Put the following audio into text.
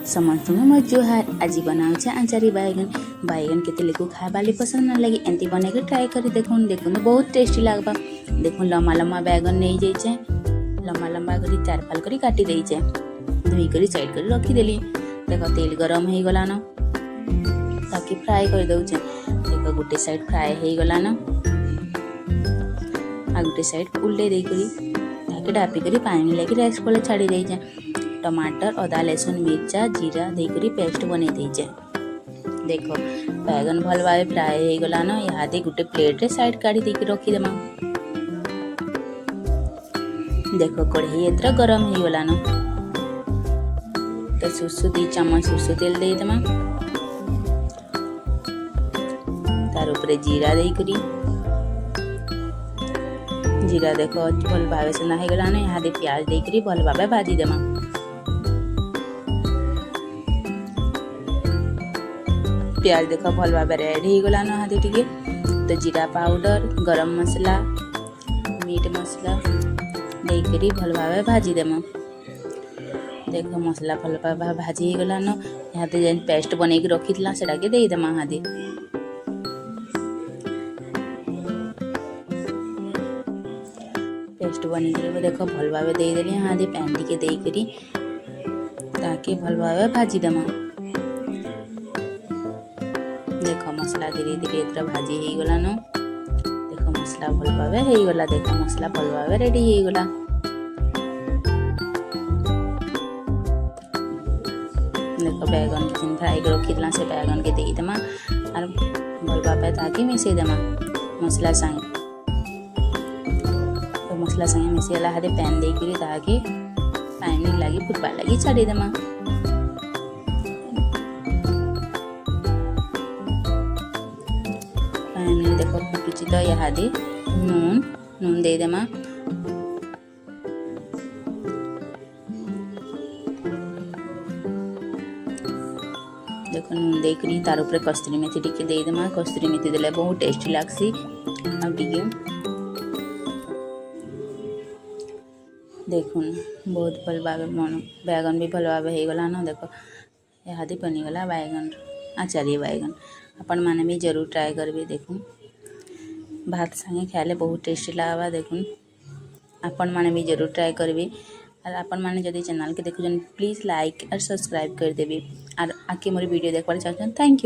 समस्त मो जुहार आज बनाऊे आचारी बैगन बैगन के लोग खावा पसंद ना लगे एमती बन के ट्राए कर देखुन देखुन बहुत टेस्टी लगवा। देखुन लम्बा लम्बा बैगन नहीं जाइए लम्बा लम्बा कर 4 फाल कर काटी देचे धोई कर साइड कर रखीदेली। देख तेल गरम हो गलान ताकि फ्राए कर दौचे। देख गोटे साइड फ्राए हो गलान आ गोटे साइड उल्टे देकर डापिक पानी लगे रेस्ट को छाड़ी देचे। टमाटर अदा लहसुन मिर्चा जीरा देकर पेस्ट बन देचे। देख बैगन भल भाव फ्राए हो गलान इहादे गोटे प्लेट रे साइड काढ़ी देकर रखीदेमा। देख कढ़ई एथर गरम हो गलान तो सुसु 2 चम्मच सुसु तेल देदेमा। तार उपरे जीरा देकरी जीरा देख भल भाव सेना हो गलान इहादे प्याज देकरी भल भाव भाजी देमा। प्याज देख भल भाव रेड हो गलान इहादे टिके तो जीरा पाउडर गरम मसला मीट मसला देकरी भल भाव भाजी देमा। देख मसला भल भाव भाजी हो गलान इहादे जेन पेस्ट बन के रखी सेटा के दे देमा। इहादे पेस्ट बन के देख भल भाव दे देली इहादे पैन टिके देकरी ताकि भल भाव भाजी देमा। देख मसला धीरे धीरे एथर भाजी हो गलान। देख मसला भल भाव हो गला। देख मसला भल भाव रेडी हो गला। देख बैगन के फ्राई कर रखी से बैगन के दे देमा और भल भाव ताकि मिसई देमा मसला संगे। तो मसला संगे मिसईला हादे पैन देकर ताकि पानी लगी फुटवा लगी छाड़ी देमा। देख फुटुची तो इहादे नून दे देमा। देख नून देकरी तार ऊपर कस्तूरी मेथी टिके दे देमा। कस्तूरी मेथी देले बहुत टेस्टी लागसी। आ टिके देखुन बहुत भल भाव मन बैगन भी भल भाव हो गला न। देख इहादे बनीगला बैगन आचारी बैगन अपन माने भी जरूर ट्राए करबे। देखुन भात संगे खाइले बहुत टेस्टी लागवा। देखुन अपन माने भी जरूर ट्राए करबे और अपन माने जदि चैनल के देखुन प्लीज लाइक और सब्सक्राइब कर देबे और आके मोर वीडियो देखबार चाहछन। Thank you.